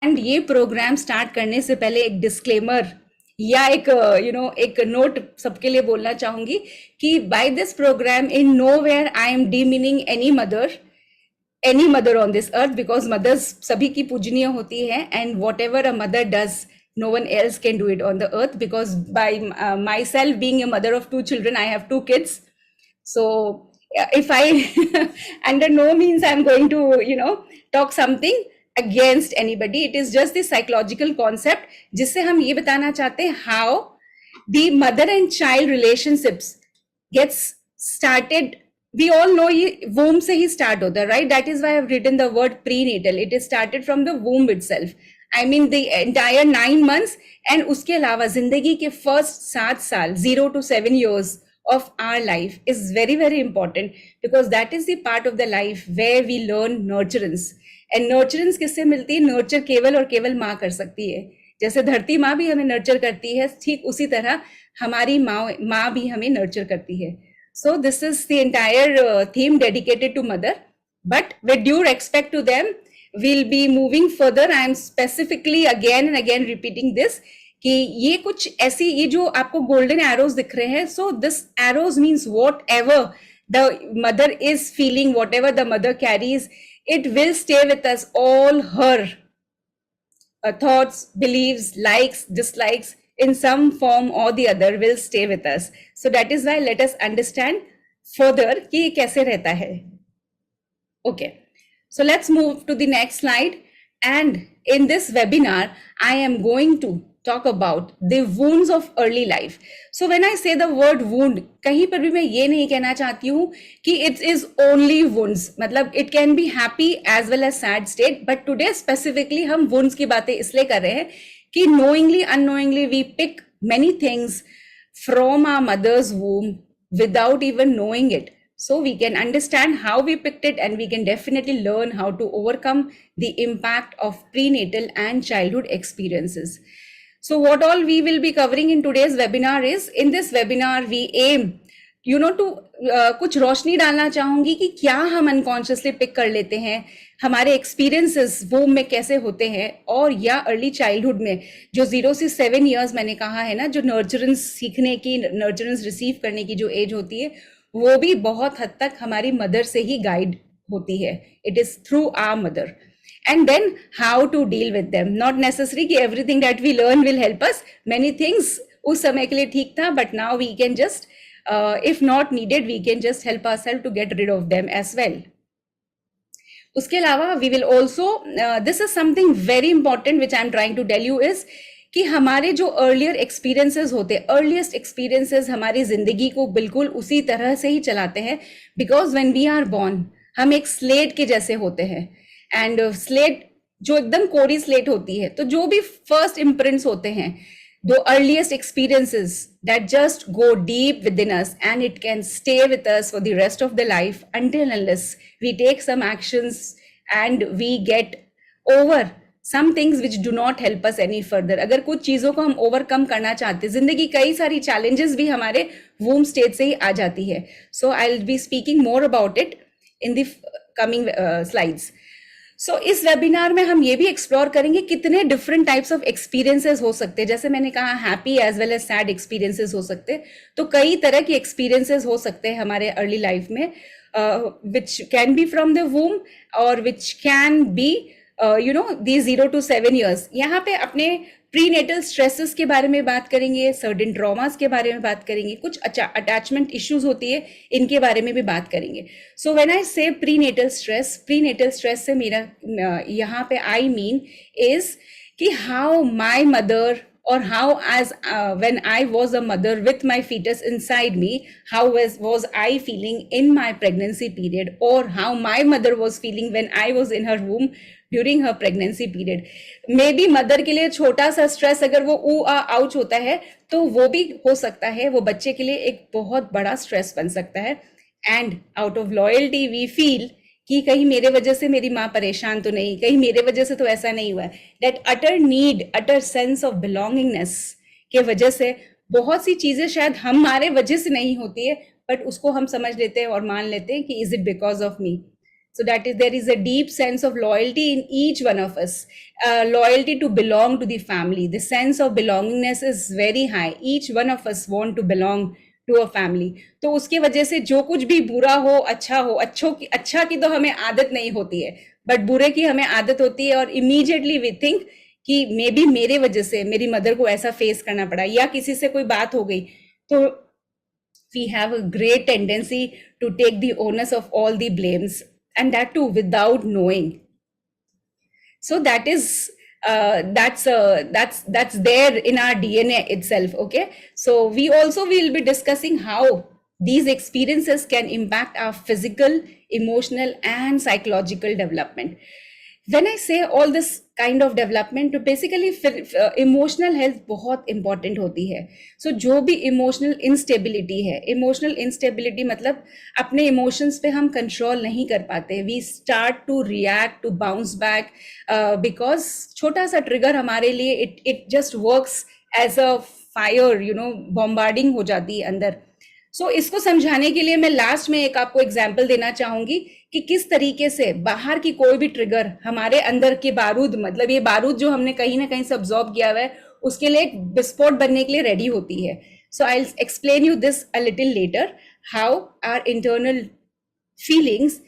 And ये programme start करने से पहले एक डिस्क्लेमर या एक एक नोट सबके लिए बोलना चाहूंगी कि by this programme in nowhere I am demeaning any mother on this earth, because mothers सभी की पूजनीय होती है and whatever a mother does no one else can do it on the earth, because by myself being a mother of 2 children, I have 2 kids. So if I under no means I'm going to talk something against anybody. It is just the psychological concept जिससे हम ये बताना चाहते हैं how the mother and child relationships gets started. We all know ये womb से ही start होता है, right? That is why I've written the word prenatal. It is started from the womb itself. I mean the entire 9 months, and उसके अलावा जिंदगी के first 7 साल 0 to 7 years of our life is very very important, because that is the part of the life where we learn nurturance. And nurturance किससे मिलती है? Nurture केवल और केवल माँ कर सकती है. जैसे धरती माँ भी हमें नर्चर करती है, ठीक उसी तरह हमारी माँ भी हमें नर्चर करती है. So this is the entire theme dedicated to mother. But with due respect to them, we'll be moving further. I am specifically again and again repeating this कि ये कुछ ऐसी, ये जो आपको गोल्डन एरोज दिख रहे हैं, so this arrows means whatever the mother is feeling, whatever the mother carries, it will stay with us. All her thoughts, beliefs, likes, dislikes in some form or the other will stay with us. So that is why let us understand further कि ये कैसे रहता है. Okay. So let's move to the next slide. And in this webinar, I am going to talk about the wounds of early life. So when I say the word wound, कहीं पर भी मैं ये नहीं कहना चाहती हूँ कि it is only wounds. मतलब it can be happy as well as sad state. But today specifically हम wounds की बातें इसलिए कर रहे हैं कि knowingly, unknowingly we pick many things from our mother's womb without even knowing it. So we can understand how we picked it, and we can definitely learn how to overcome the impact of prenatal and childhood experiences. So what all we will be covering in today's webinar is, in this webinar we aim to कुछ रोशनी डालना चाहूंगी कि क्या हम unconsciously pick कर लेते हैं, हमारे एक्सपीरियंसेस वोम में कैसे होते हैं, और या अर्ली चाइल्डहुड में जो 0 से 7 इयर्स मैंने कहा है ना, जो नर्चरेंस सीखने की, नर्चरेंस रिसीव करने की जो एज होती है, वो भी बहुत हद तक हमारी मदर से ही गाइड होती है. It is through our mother. And then how to deal with them. Not necessary कि everything that we learn will help us. Many things उस समय के लिए ठीक था, but now we can just, if not needed, we can just help ourselves to get rid of them as well. उसके अलावा we will also, this is something very important which I am trying to tell you is कि हमारे जो earlier experiences होते हैं, earliest experiences हमारी जिंदगी को बिल्कुल उसी तरह से ही चलाते हैं. Because when we are born, हम एक स्लेट के जैसे होते हैं, एंड स्लेट जो एकदम कोरी स्लेट होती है, तो जो भी फर्स्ट इम्प्रिंट्स होते हैं, the earliest experiences that just go deep within us, and it can stay with us for the rest of the life until unless we take some actions and we get over some things which do not help us any further. अगर कुछ चीजों को हम overcome करना चाहते हैं, जिंदगी कई सारी चैलेंजेस भी हमारे वूम स्टेज से ही आ जाती है. So I will be speaking more about it in the coming slides. So इस वेबिनार में हम ये भी एक्सप्लोर करेंगे कितने डिफरेंट टाइप्स ऑफ एक्सपीरियंसेस हो सकते हैं. जैसे मैंने कहा, happy as well as sad experiences हो सकते हैं. तो कई तरह के एक्सपीरियंसेस हो सकते हैं हमारे अर्ली लाइफ में, which can be from the womb और which can be the 0 to 7 years. यहाँ पे अपने प्रीनेटल स्ट्रेसेस के बारे में बात करेंगे, सर्टेन ट्रॉमास के बारे में बात करेंगे, कुछ अटैचमेंट इश्यूज होती है इनके बारे में भी बात करेंगे. सो व्हेन आई से प्रीनेटल स्ट्रेस से मेरा यहाँ पे आई मीन इज कि how my mother, or how as when I was a mother with my fetus inside me, how was I feeling in my pregnancy period, or how my mother was feeling when I was in her womb during her pregnancy period. Maybe mother के लिए छोटा सा stress अगर वो ouch होता है तो वो भी हो सकता है, वो बच्चे के लिए एक बहुत बड़ा स्ट्रेस बन सकता है. And out of loyalty we feel कि कहीं मेरे वजह से मेरी माँ परेशान तो नहीं, कहीं मेरे वजह से तो ऐसा नहीं हुआ. That utter need, utter sense of belongingness के वजह से बहुत सी चीजें शायद हमारे वजह से नहीं होती है, बट उसको हम समझ लेते हैं और मान लेते हैं कि is it because of me. So that is, there is a deep sense of loyalty in each one of us, loyalty to belong to the family. The sense of belongingness is very high. Each one of us want to belong to a family. तो उसकी वजह से जो कुछ भी बुरा हो अच्छा की तो हमें आदत नहीं होती है, बट बुरे की हमें आदत होती है, और इमीडिएटली वी थिंक कि मे बी मेरे वजह से मेरी मदर को ऐसा फेस करना पड़ा, या किसी से कोई बात हो गई, तो we have a great tendency to take the onus of all the blames, and that too without knowing. So that is that's there in our DNA itself. Okay, so we also will be discussing how these experiences can impact our physical, emotional and psychological development. When I say all this kind of development, तो basically emotional health बहुत important होती है. So जो भी emotional instability है, emotional instability मतलब अपने emotions पे हम control नहीं कर पाते. We start to react, to bounce back because छोटा सा trigger हमारे लिए it just works as a fire, you know, bombarding हो जाती है अंदर. सो इसको समझाने के लिए मैं लास्ट में एक आपको एग्जाम्पल देना चाहूंगी कि किस तरीके से बाहर की कोई भी ट्रिगर हमारे अंदर के बारूद, मतलब ये बारूद जो हमने कहीं ना कहीं से अब्सॉर्ब किया हुआ है, उसके लिए एक विस्फोट बनने के लिए रेडी होती है. So I will explain you this a little later, how our internal feelings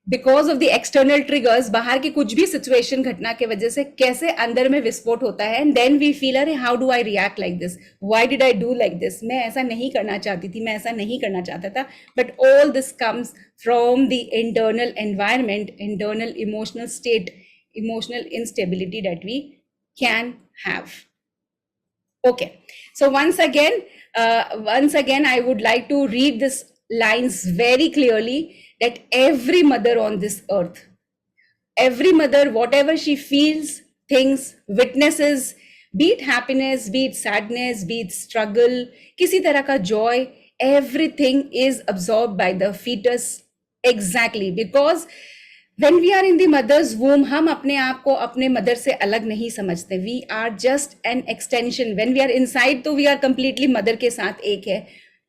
because of the external triggers, बाहर की कुछ भी सिचुएशन घटना के वजह से कैसे अंदर में विस्फोट होता है. एंड देन वी फील, अरे how do I react like this, why did I do like this, मैं ऐसा नहीं करना चाहती थी, मैं ऐसा नहीं करना चाहता था. But all this comes from the internal environment, internal emotional state, emotional instability that we can have. Okay, so once again I would like to read this lines very clearly, that every mother on this earth, every mother, whatever she feels, thinks, witnesses, be it happiness, be it sadness, be it struggle, किसी तरह का joy, everything is absorbed by the fetus. Exactly, because when we are in the mother's womb, हम अपने आप को अपने mother से अलग नहीं समझते. We are just an extension. When we are inside, तो we are completely मदर के साथ एक है.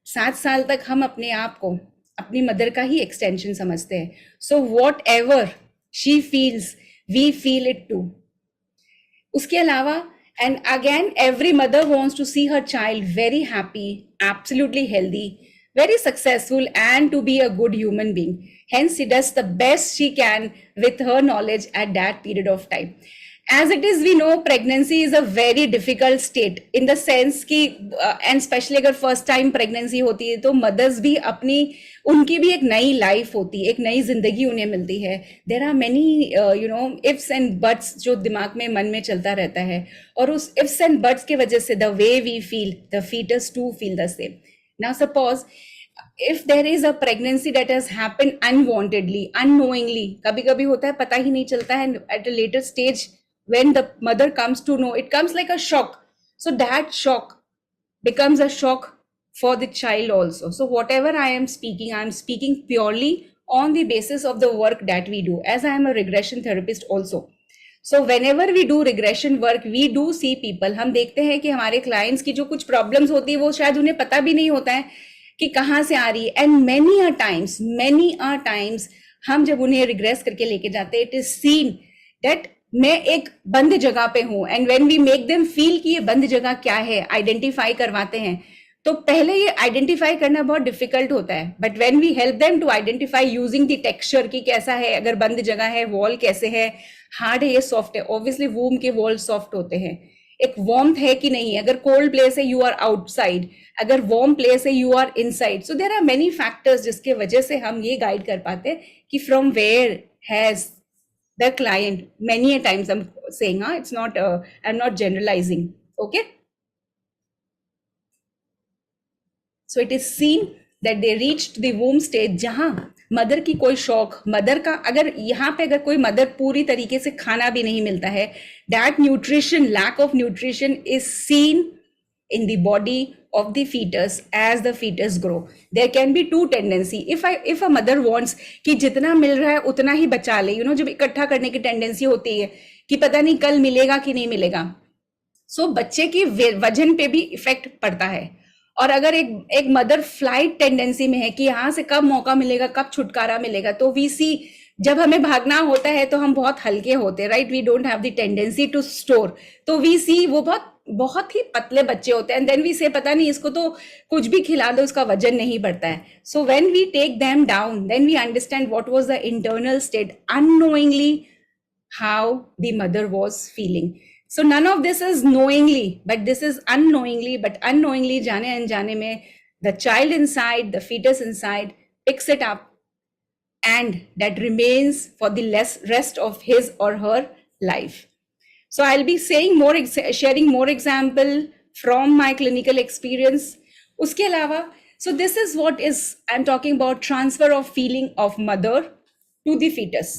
7 साल तक हम अपने आप को अपनी मदर का ही एक्सटेंशन समझते हैं. So whatever she feels, we feel it too. उसके अलावा, and again every mother wants to see her child very happy, absolutely healthy, very successful and to be a good human being. Hence she does the best she can with her knowledge at that period of time. As it is, we know pregnancy is a very difficult state in the sense कि and especially अगर first time pregnancy होती है तो mothers भी अपनी, उनकी भी एक नई life होती है, एक नई जिंदगी उन्हें मिलती है. There are many ifs and buts जो दिमाग में, मन में चलता रहता है, और उस ifs and buts के वजह से the way we feel, the fetus too feel the same. Now suppose if there is a pregnancy that has happened unwantedly, unknowingly, kabhi kabhi hota hai, pata hi nahi chalta hai, at a later stage when the mother comes to know, it comes like a shock. So that shock becomes a shock for the child also. So whatever I am speaking purely on the basis of the work that we do, as I am a regression therapist also. So whenever we do regression work, we do see people, हम देखते हैं कि हमारे clients की जो कुछ problems होती है वो शायद उन्हें पता भी नहीं होता है कि कहाँ से आ रही है. And many a times हम जब उन्हें regress करके लेके जाते हैं, it is seen that मैं एक बंद जगह पे हूँ. And when we make them feel कि ये बंद जगह क्या है, identify करवाते हैं, तो पहले ये आइडेंटिफाई करना बहुत डिफिकल्ट होता है. But when we help them to identify using the texture कि कैसा है, अगर बंद जगह है, वॉल कैसे है, हार्ड है, ये सॉफ्ट है. ऑब्वियसली वूम के वॉल सॉफ्ट होते हैं. एक वार्मथ है कि नहीं, अगर कोल्ड प्लेस है यू आर आउटसाइड, अगर वार्म प्लेस है you are inside. So there are many factors जिसके वजह से हम ये गाइड कर पाते हैं कि from where has the client, many a times I am saying, it's not, I am not generalising. Okay, so it is seen that they reached the womb stage जहां मदर की कोई शौक, मदर का अगर यहाँ पे अगर कोई मदर पूरी तरीके से खाना भी नहीं मिलता है, that nutrition, lack of nutrition is seen in the body of the fetus as the fetus grow. There can be two tendency. If a mother wants कि जितना मिल रहा है उतना ही बचा ले, जब इकट्ठा करने की टेंडेंसी होती है कि पता नहीं कल मिलेगा कि नहीं मिलेगा, सो बच्चे की वजन पे भी इफेक्ट पड़ता है. और अगर एक मदर फ्लाइट टेंडेंसी में है कि यहाँ से कब मौका मिलेगा, कब छुटकारा मिलेगा, तो वी सी जब हमें भागना होता है तो हम बहुत हल्के होते हैं, right? We don't have the tendency to store, तो वी सी वो बहुत बहुत ही पतले बच्चे होते हैं, एंड देन वी से पता नहीं इसको तो कुछ भी खिला दो उसका वजन नहीं बढ़ता है. So when we take them down, then we understand what was the internal state unknowingly, how the mother was feeling. So none of this is knowingly, but this is unknowingly. But unknowingly, जाने अनजाने में, the child inside, the fetus inside picks it up, and that remains for the rest of his or her life. So I'll be saying more, sharing more example from my clinical experience. Uske alawa, so this is what is I'm talking about, transfer of feeling of mother to the fetus.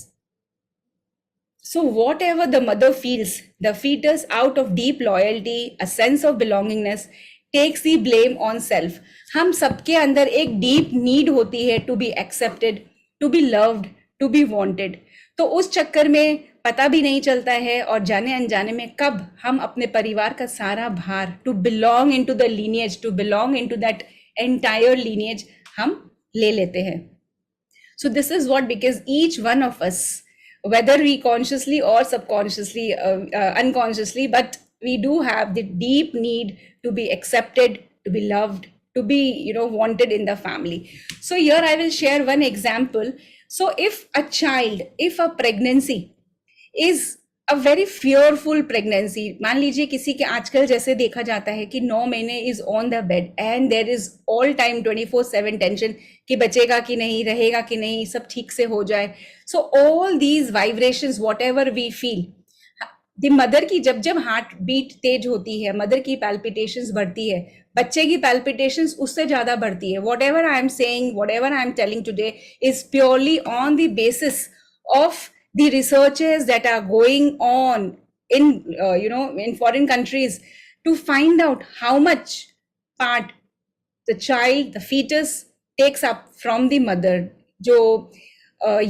So whatever the mother feels, the fetus, out of deep loyalty, a sense of belongingness, takes the blame on self. हम सबके अंदर एक deep need होती है to be accepted, to be loved, to be wanted. तो उस चक्कर में पता भी नहीं चलता है, और जाने अनजाने में कब हम अपने परिवार का सारा भार, to belong into the lineage, to belong into that entire lineage, हम ले लेते हैं. So this is what, because each one of us, whether we consciously or subconsciously, unconsciously, but we do have the deep need to be accepted, to be loved, to be, wanted in the family. So here I will share one example. So if a child, if a pregnancy is a very fearful pregnancy, मान लीजिए किसी के आजकल जैसे देखा जाता है कि 9 महीने is on the bed and there is all time 24/7 tension कि बचेगा कि नहीं, रहेगा कि नहीं, सब ठीक से हो जाए. So all these vibrations, whatever we feel, the mother की जब जब हार्ट बीट तेज होती है, मदर की palpitations बढ़ती है, बच्चे की palpitations उससे ज्यादा बढ़ती है. Whatever I am saying, whatever I am telling today is purely on the basis of the researches that are going on in in foreign countries to find out how much part the child, the fetus takes up from the mother. जो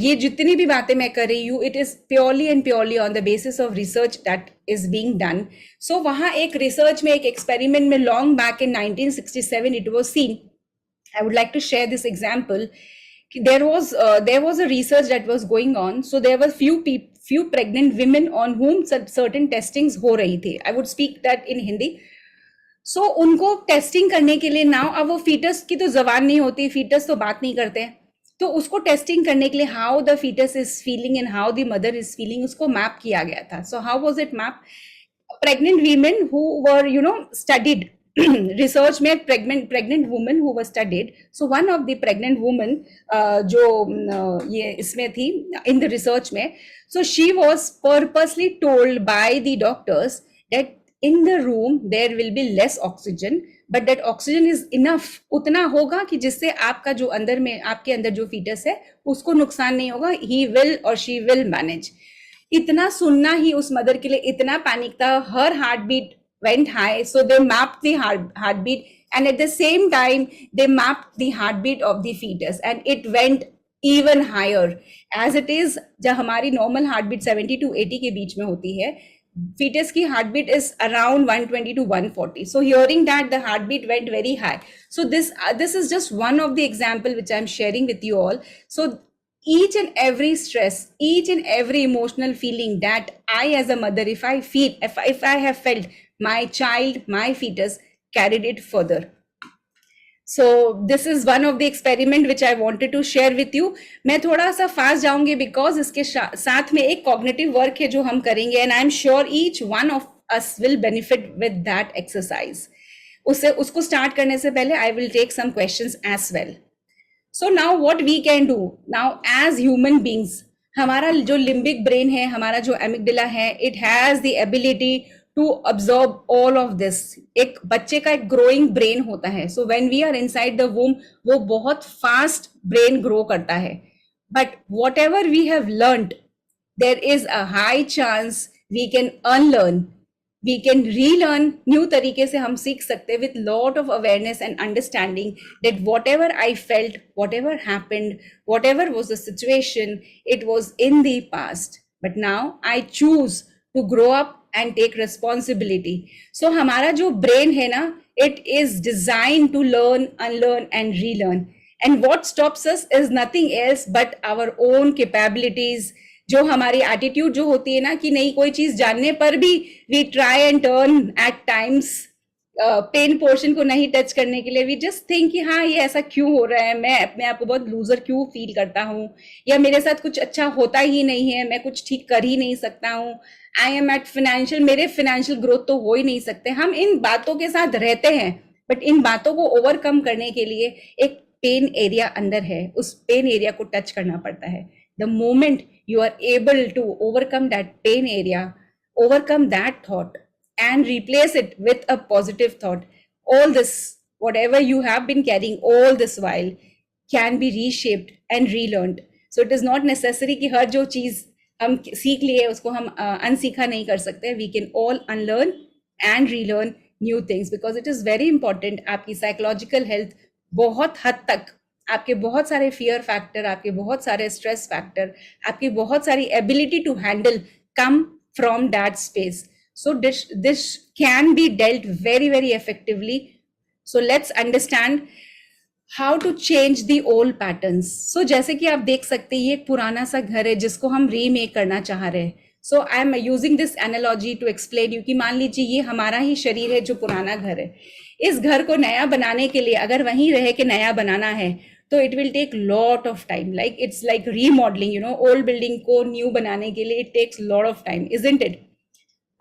ये जितनी भी बातें मैं कर रही हूँ, it is purely and purely on the basis of research that is being done. So वहाँ एक research में, एक experiment में, long back in 1967 it was seen. I would like to share this example. There was a research that was going on. So there were few pregnant women on whom certain testings हो रही थी. I would speak that in Hindi. So उनको testing करने के लिए, now अब वो foetus की तो जबान नहीं होती, फीटस तो बात नहीं करते हैं, तो उसको टेस्टिंग करने के लिए how the fetus is feeling and how the mother is feeling, उसको मैप किया गया था. So how was it map? Pregnant women who were studied research में, pregnant women who were studied. So one of the pregnant women जो ये इसमें थी in the research में, so she was purposely told by the doctors that in the room there will be less oxygen, but that oxygen is enough, उतना होगा कि जिससे आपका जो अंदर में, आपके अंदर जो फीटस है उसको नुकसान नहीं होगा. he will or she will manage. इतना सुनना ही उस मदर के लिए इतना पैनिक था. her heartbeat went high, so they mapped the heartbeat, and at the same time they mapped the heartbeat of the fetus, and it went even higher as it is. जब हमारी normal heartbeat 70 to 80 के बीच में होती है, fetus ki heartbeat is around 120 to 140. So hearing that, the heartbeat went very high. So this is just one of the example which I'm sharing with you all. So each and every stress, each and every emotional feeling that I as a mother, if I feel, if I have felt, my child, my fetus carried it further. So this is one of the experiment which I wanted to share with you. मैं थोड़ा सा fast जाऊंगी because इसके साथ में एक cognitive work है जो हम करेंगे, and I'm sure each one of us will benefit with that exercise. उसको start करने से पहले I will take some questions as well. So now what we can do now as human beings, हमारा जो limbic brain है, हमारा जो amygdala है, it has the ability to absorb all of this. एक बच्चे का एक growing brain होता है. So when we are inside the womb, वो बहुत fast brain grow करता है. But whatever we have learned, there is a high chance we can unlearn, we can relearn. New तरीके से हम सीख सकते हैं with lot of awareness and understanding that whatever I felt, whatever happened, whatever was the situation, it was in the past. But now I choose to grow up and take responsibility. So हमारा जो brain है ना, it is designed to learn, unlearn and relearn. And what stops us is nothing else but our own capabilities, जो हमारी attitude जो होती है ना कि नहीं, कोई चीज जानने पर भी we try and turn at times pain portion को नहीं टच करने के लिए, वी जस्ट थिंक कि हाँ ये ऐसा क्यों हो रहा है, मैं अपने आप को बहुत लूजर क्यों फील करता हूँ, या मेरे साथ कुछ अच्छा होता ही नहीं है, मैं कुछ ठीक कर ही नहीं सकता हूँ, आई एम एट फाइनेंशियल, मेरे फाइनेंशियल ग्रोथ तो हो ही नहीं सकते। हम इन बातों के साथ रहते हैं, बट इन बातों को ओवरकम करने के लिए एक पेन एरिया अंदर है, उस पेन एरिया को टच करना पड़ता है। The moment you are able to overcome that pain area, overcome that thought and replace it with a positive thought, all this, whatever you have been carrying all this while, can be reshaped and relearned. So it is not necessary कि हर जो चीज हम सीख लिए उसको हम अनसीखा नहीं कर सकते. We can all unlearn and relearn new things because it is very important. आपकी psychological health बहुत हद तक, आपके बहुत सारे फियर फैक्टर, आपके बहुत सारे स्ट्रेस फैक्टर, आपकी बहुत सारी ability to handle come from that space. So this can be dealt very very effectively. So let's understand how to change the old patterns. So जैसे कि आप देख सकते हैं ये एक पुराना सा घर है जिसको हम रीमेक करना चाह रहे हैं. So I am using this analogy to explain you कि मान लीजिए ये हमारा ही शरीर है जो पुराना घर है. इस घर को नया बनाने के लिए अगर वहीं रह के नया बनाना है तो it will take lot of time. Like it's like remodelling, you know, old building को न्यू बनाने के लिए it takes lot of time, isn't it?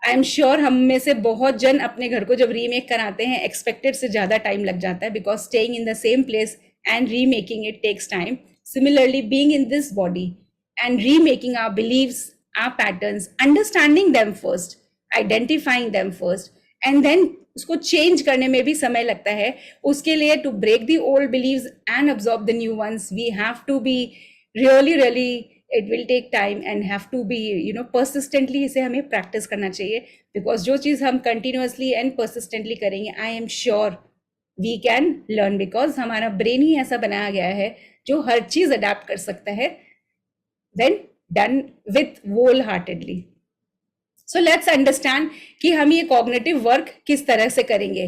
I am sure हम में से बहुत जन अपने घर को जब रीमेक कराते हैं एक्सपेक्टेड से ज्यादा टाइम लग जाता है, because staying in the same place and remaking it takes time. Similarly being in this body and remaking our beliefs, our patterns, understanding them first, identifying them first, and then उसको change करने में भी समय लगता है. उसके लिए to break the old beliefs and absorb the new ones, we have to be really it will take time and have to be, you know, persistently इसे हमें प्रैक्टिस करना चाहिए. बिकॉज जो चीज हम कंटिन्यूअसली एंड परसिस्टेंटली करेंगे, I am sure we can learn, because हमारा brain ही ऐसा बनाया गया है जो हर चीज अडेप्ट कर सकता है, then done with wholeheartedly. So let's understand कि हम ये कॉग्निटिव वर्क किस तरह से करेंगे.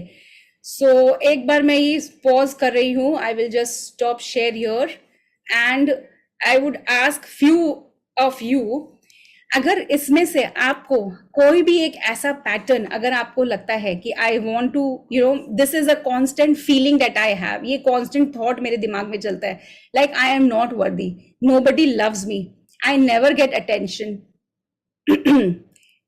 सो एक बार मैं ये पॉज कर रही हूँ. I will just stop share here and I would ask few of you, अगर इसमें से आपको कोई भी एक ऐसा पैटर्न अगर आपको लगता है कि I want to, you know, this is a constant feeling that I have, ये कॉन्स्टेंट थॉट मेरे दिमाग में चलता है, like I am not worthy, nobody loves me, I never get attention,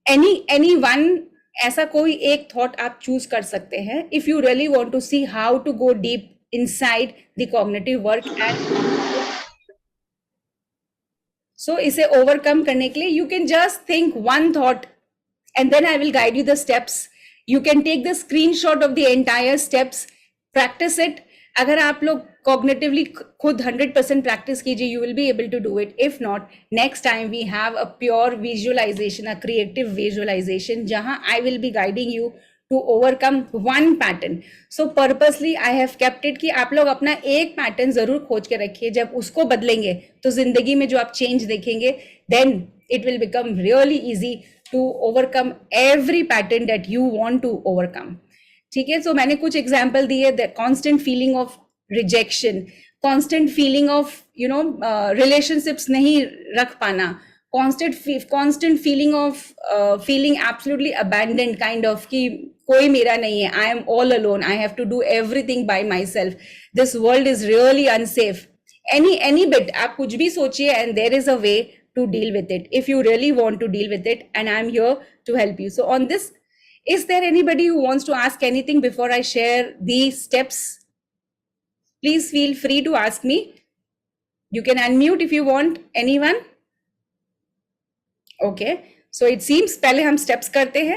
anyone, ऐसा कोई एक थॉट आप चूज कर सकते हैं if you really want to see how to go deep inside the cognitive work. And so इसे overcome करने के लिए you can just think one thought and then I will guide you the steps. You can take the screenshot of the entire steps, practice it. अगर आप लोग cognitively खुद 100% practice कीजिए, you will be able to do it. If not, next time we have a pure visualization, a creative visualization, जहां I will be guiding you to overcome one pattern. So purposely I have kept it कि आप लोग अपना एक pattern जरूर खोज के रखिए. जब उसको बदलेंगे तो जिंदगी में जो आप चेंज देखेंगे, then it will become really easy to overcome every pattern that you want to overcome. ठीक है. सो मैंने कुछ एग्जाम्पल दिए. The constant feeling of rejection, constant feeling of, you know, relationships नहीं रख पाना, constant feeling of feeling absolutely abandoned, kind of कि कोई मेरा नहीं है, I am all alone, I have to do everything by myself, this world is really unsafe. Any bit आप कुछ भी सोचिए and there is a way to deal with it if you really want to deal with it, and I'm here to help you. So on this, is there anybody who wants to ask anything before I share these steps? Please feel free to ask me. You can unmute if you want. Anyone? Okay, so it seems पहले हम steps करते हैं.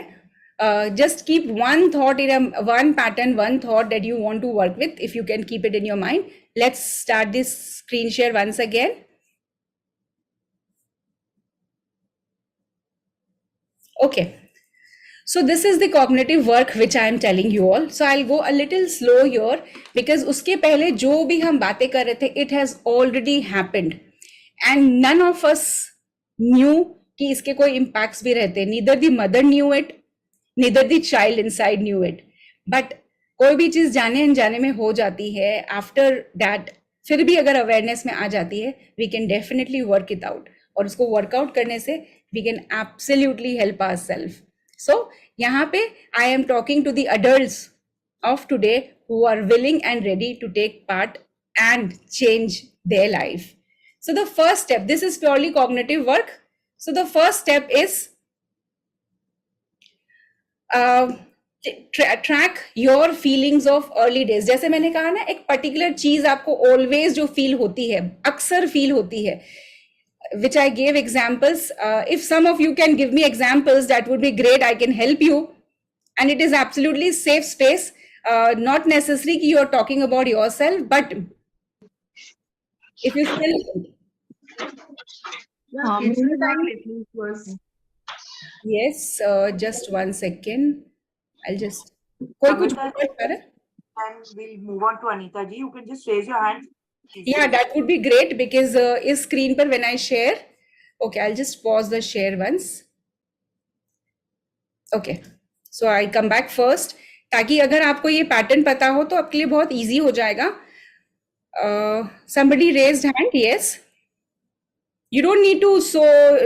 Just keep one thought in one pattern, one thought that you want to work with. If you can keep it in your mind. Let's start this screen share once again. Okay, so this is the cognitive work which I am telling you all. So I'll go a little slow here because उसके पहले जो भी हम बातें कर रहे थे, it has already happened and none of us knew कि इसके कोई impacts भी रहते. Neither the mother knew it, neither the child inside knew it. But कोई भी चीज जाने अनजाने में हो जाती है. After that फिर भी अगर अवेयरनेस में आ जाती है, we can definitely work it out, और उसको वर्कआउट करने से we can absolutely help ourselves. So यहाँ पे I am talking to the adults of today who are willing and ready to take part and change their life. So the first step, this is purely cognitive work. So the first step is track your feelings of early days. जैसे मैंने कहा ना, एक particular चीज आपको always जो feel होती है, अक्सर फील होती है, which I gave examples. If some of you can give me examples, that would be great. I can help you. And it is absolutely safe space. Not necessary कि you are talking about yourself, but if you still... Yes, just one second. I'll just... कोई कुछ बोल रहा है? And we'll move on to Anita ji. You can just raise your hand. Yeah, that would be great because is screen पर when I share. Okay, I'll just pause the share once. Okay, so I come back first. ताकि अगर आपको ये pattern पता हो तो आपके लिए बहुत इजी हो जाएगा. Somebody raised hand. Yes. You don't need to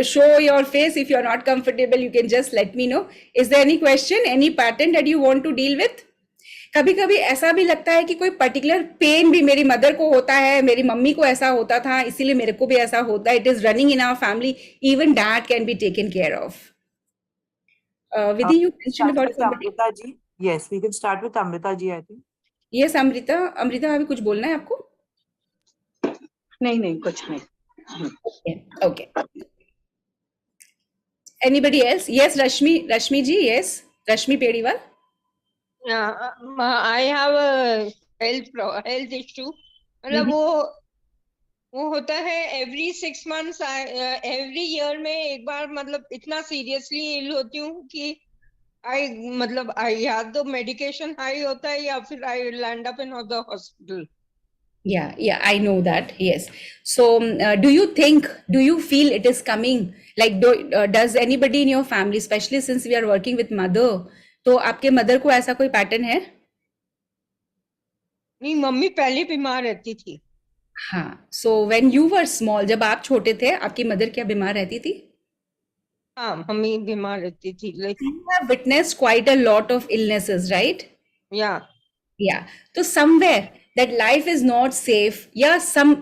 show your face. If you're not comfortable, you can just let me know. Is there any question, any pattern that you want to deal with? कभी कभी ऐसा भी लगता है कि कोई particular pen भी मेरी मदर को होता है, मेरी मम्मी को ऐसा होता था, इसीलिए मेरे को भी ऐसा होता है. It is running in our family. Even that can be taken care of. Vidhi, you mentioned about somebody. Amrita ji. Yes, we can start with Amrita ji, I think. Yes, Amrita. Amrita, अभी कुछ बोलना है आपको? नहीं कुछ नहीं. Okay. Anybody else? Yes, Rashmi ji. Yes, Rashmi Pediwal. I have a health issue. मतलब वो होता है every 6 months, every year में एक बार, मतलब इतना seriously ill होती हूँ कि या तो medication high होता है या फिर I land up in the hospital. Yeah, I know that. Yes. So, do you feel it is coming? Like, does anybody in your family, especially since we are working with mother, तो आपके mother को ऐसा कोई pattern है? नहीं, mummy पहले बीमार रहती थी. हाँ. So when you were small, जब आप छोटे थे, आपकी मदर क्या बीमार रहती थी? हाँ, मम्मी बीमार रहती थी. You have witnessed quite a lot of illnesses, right? Yeah. तो somewhere that life is not safe, या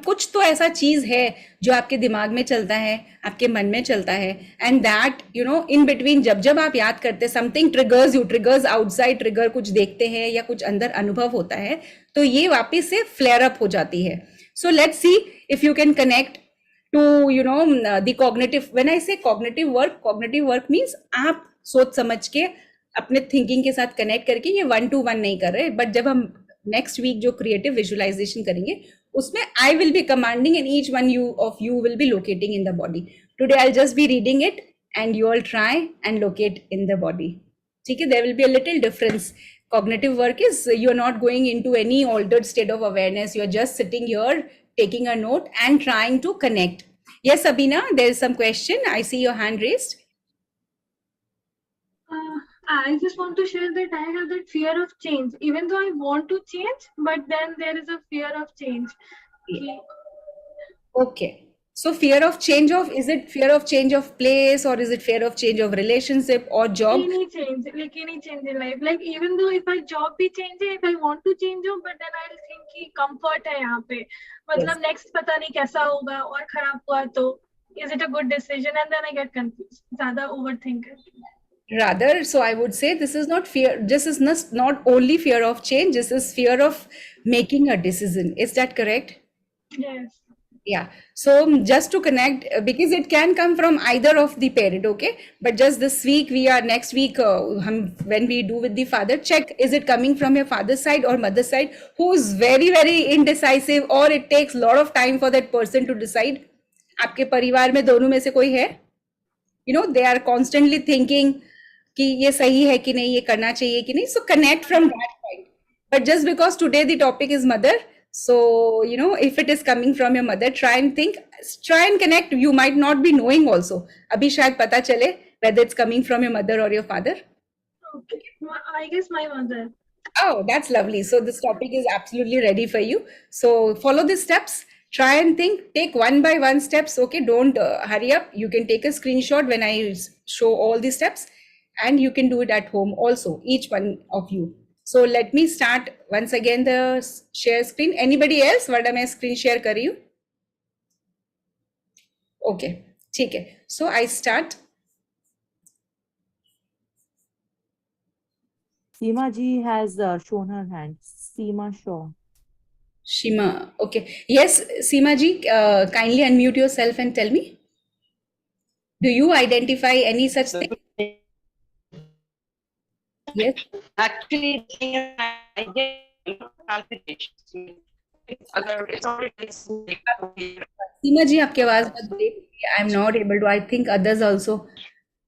कुछ तो ऐसा चीज है जो आपके दिमाग में चलता है, आपके मन में चलता है, and that in between जब आप याद करते, something triggers outside trigger, कुछ देखते हैं या कुछ अंदर अनुभव होता है, तो ये वापस से flare up हो जाती है. So let's see if you can connect to the cognitive. When I say cognitive work means आप सोच समझ के अपने थिंकिंग के साथ कनेक्ट करके, ये 1-to-1 नहीं कर रहे, बट जब हम नेक्स्ट वीक जो क्रिएटिव विजुअलाइजेशन करेंगे उसमें I will be commanding and each one of you will be locating in the body. Today I just be reading it and you all try and locate in the body. ठीक है, there will be a little difference. Cognitive work is you're not going into any altered state of awareness. You're just sitting here, taking a note and trying to connect. Yes, Abina, there is some question. I see your hand raised. I just want to share that I have that fear of change. Even though I want to change, but then there is a fear of change. Okay. So fear of change is it fear of change of place, or is it fear of change of relationship or job? Any change in life. Like even though if I job भी change है, if I want to change हो, but then I'll think कि comfort है यहाँ पे. मतलब next पता नहीं कैसा होगा और खराब हुआ तो is it a good decision, and then I get confused. ज़्यादा overthink करती हूँ. Rather, so I would say this is not fear. This is not only fear of change. This is fear of making a decision. Is that correct? Yes. Yeah. So just to connect, because it can come from either of the parent, okay? But just this week, next week, when we do with the father, check, is it coming from your father's side or mother's side, who's very, very indecisive, or it takes a lot of time for that person to decide. आपके परिवार में दोनों में से कोई है? They are constantly thinking कि ये सही है कि नहीं, ये करना चाहिए कि नहीं. So connect from that point. But just because today the topic is mother, so if it is coming from your mother, try and connect. You might not be knowing also. अभी शायद पता चले whether it's coming from your mother or your father. Okay, I guess my mother. Oh, that's lovely. So this topic is absolutely ready for you. So follow the steps. Try and think. Take one by one steps. Okay, don't hurry up. You can take a screenshot when I show all the steps, and you can do it at home also. Each one of you. So let me start once again the share screen. Anybody else? वरना मैं screen share कर रही हूँ. Okay, ठीक है. So I start. Seema ji has shown her hand. Seema Shaw. Shima. Okay. Yes, Seema ji, kindly unmute yourself and tell me. Do you identify any such thing? Yes. Actually, I get palpitations. It's already Seema ji, आपकी आवाज बहुत break हो रही है. I'm not able to. I think others also.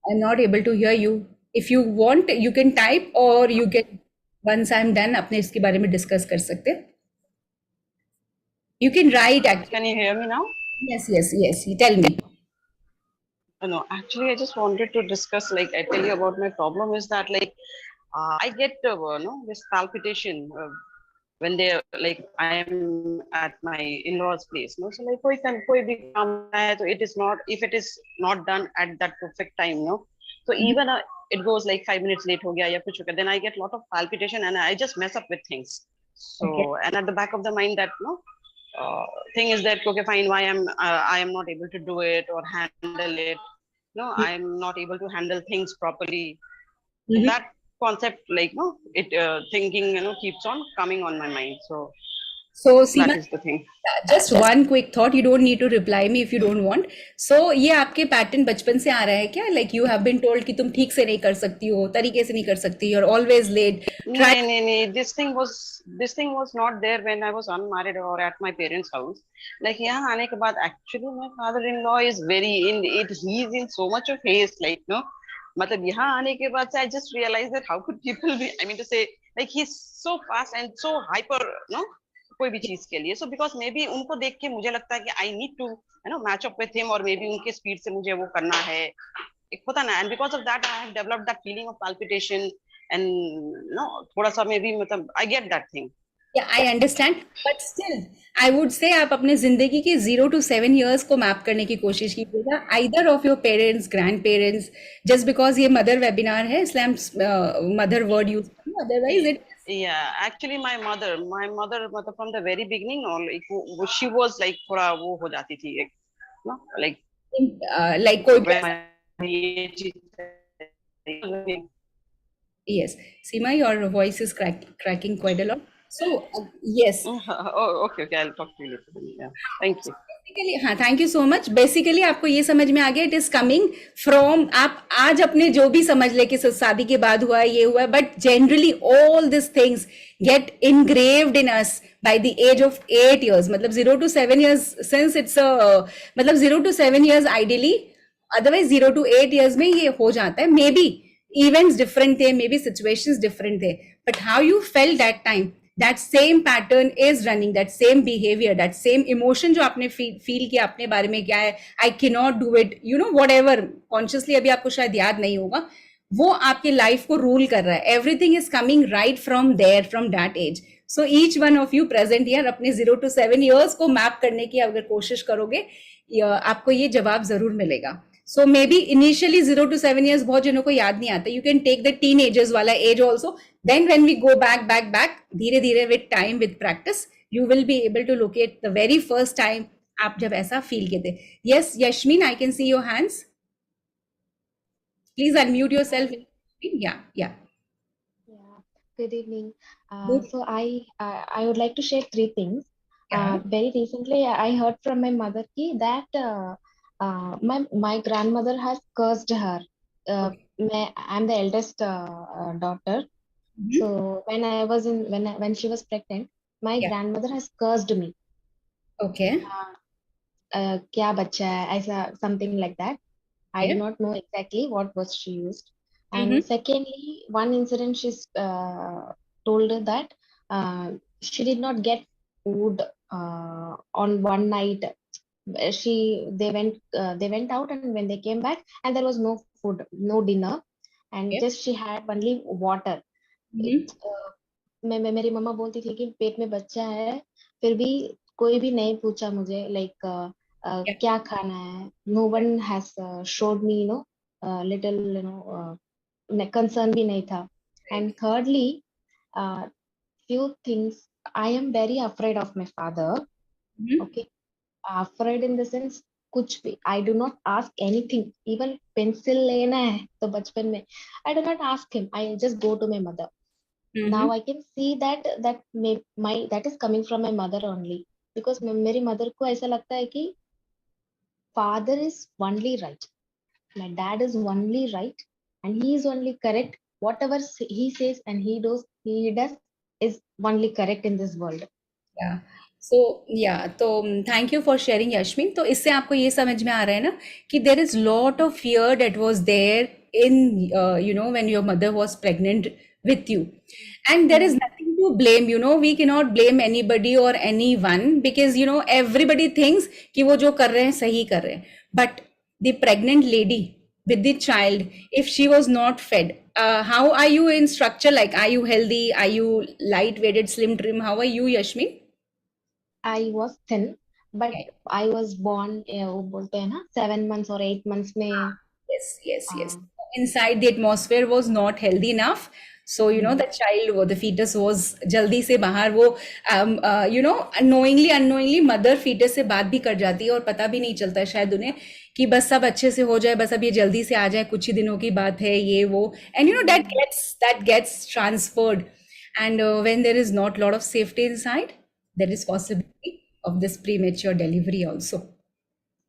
I'm not able to hear you. If you want, you can type or you can. Once I'm done, अपने इसके बारे में discuss कर सकते हैं. You can write actually. Can you hear me now? Yes, yes, yes. You tell me. No, actually, I just wanted to discuss. Like, I tell you about my problem is that like I get this palpitation when they like I am at my in-laws' place. No, so like कोई भी काम है तो it is not if it is not done at that perfect time. No, so even it goes like 5 minutes late हो गया या कुछ हो गया, then I get a lot of palpitation and I just mess up with things. So and at the back of the mind that thing is that okay fine why I am not able to do it or handle it. No, I am not able to handle things properly. That concept like it thinking keeps on coming on my mind. So Seema, that is the thing. just one quick thought. You don't need to reply me if you don't want. So ये आपके pattern बचपन से आ रहा है क्या? Like you have been told कि तुम ठीक से नहीं कर सकती हो, तरीके से नहीं कर सकती, you're always late. Try. No, this thing was not there when I was unmarried or at my parents' house. Like यहाँ आने के बाद actually my father-in-law is very in it. He's in so much of haste. Like मतलब यहाँ आने के बाद से I just realized that how could people be? I mean to say like he's so fast and so hyper. No. कोई भी चीज के लिए. So because maybe उनको देख के मुझे लगता है कि I need to match up with him or maybe उनके स्पीड से मुझे वो करना है. एक होता ना, and because of that I have developed that feeling of palpitation and थोड़ा सा maybe मतलब I get that thing. Yeah, I understand, but still, I would say आप अपने जिंदगी के 0 to 7 years को मैप करने की कोशिश कीजिएगा. Either of your parents, grandparents, just because ये mother webinar है, इसलिए हम mother word use करें. Otherwise, it. Yeah, actually my mother मतलब from the very beginning, like she was like थोड़ा वो हो जाती थी एक, like like कोई. Yes, Seema, your voice is cracking quite a lot. So yes. Oh, okay, I'll talk to you later. Yeah, thank you. Basically हाँ, thank you so much. Basically आपको ये समझ में आ गया, इट इज कमिंग फ्रॉम, आप आज अपने जो भी समझ ले कि शादी के बाद हुआ है, ये हुआ है, but generally all this things get engraved in us by the age of 8 years. मतलब 0 to 7 years, since it's मतलब 0 to 7 years ideally, otherwise 0 to 8 years में ये हो जाता है. मे बी events different थे, मे बी situations different थे, but how you felt that time, that same pattern is running, that same behavior, that same emotion जो आपने feel किया अपने बारे में क्या है, I cannot do it, whatever, consciously अभी आपको शायद याद नहीं होगा, वो आपके लाइफ को रूल कर रहा है. Everything is coming right from there, from that age. So each one of you present here अपने 0 to 7 years को मैप करने की अगर कोशिश करोगे, आपको ये जवाब जरूर मिलेगा. So maybe initially 0 to 7 years बहुत जनों को याद नहीं आता. You can take the teenagers वाला age also. Then when we go back, धीरे धीरे with time, with practice, you will be able to locate the very first time आप जब ऐसा feel किए थे. Yes, Yashmin, I can see your hands. Please unmute yourself. Yeah. Good evening. Good. So I would like to share 3 things. Yeah. Very recently, I heard from my mother that my grandmother has cursed her. I'm the eldest daughter. Mhm. So when she was pregnant, my Yeah. grandmother has cursed me. Okay. क्या बच्चा है, ऐसा something like that. I do Yeah. not know exactly what was she used. And secondly, one incident she's told that she did not get food on one night. They went out, and when they came back, and there was no food, no dinner, and Yeah. just she had only water. Mhm. मेरी मम्मा बोलती थी कि पेट में बच्चा है, फिर भी कोई भी नहीं पूछा मुझे लाइक Yeah. क्या खाना है. No one has showed me little concern भी नहीं था. And thirdly, few things, I am very afraid of my father. Mhm. Okay, afraid in the sense कुछ भी, I do not ask anything. Even pencil लेना है तो बचपन में I do not ask him. I just go to my mother. Now Mhm. I can see that is coming from my mother only, because मेरी mother को ऐसा लगता है कि father is only right, my dad is only right, and he is only correct. Whatever he says and he does is only correct in this world. या सो या तो thank you for sharing यशमीन. तो इससे आपको ये समझ में आ रहा है ना कि there is lot of fear that was there in you know when your mother was pregnant with you, and there is nothing to blame. We cannot blame anybody or anyone, because everybody thinks कि वो जो कर रहे हैं सही कर रहे हैं. But the pregnant lady with the child, if she was not fed, how are you in structure? Like, are you healthy? Are you light weighted, slim, trim? How are you, Yashmin? I was thin, but Yeah. I was born वो बोलते हैं ना 7 months or 8 months में. Yes, yes, yes. uh, Inside the atmosphere was not healthy enough. So, the child, the fetus was jaldi se bahar, wo, knowingly, unknowingly, mother fetus से बात भी कर जाती है और पता भी नहीं चलता है शायद उन्हें कि बस सब अच्छे से हो जाए, बस अब ये जल्दी से आ जाए, कुछ ही दिनों की बात है, ये वो. And that gets transferred. And when there is not lot of safety inside, there is possibility of this premature delivery also.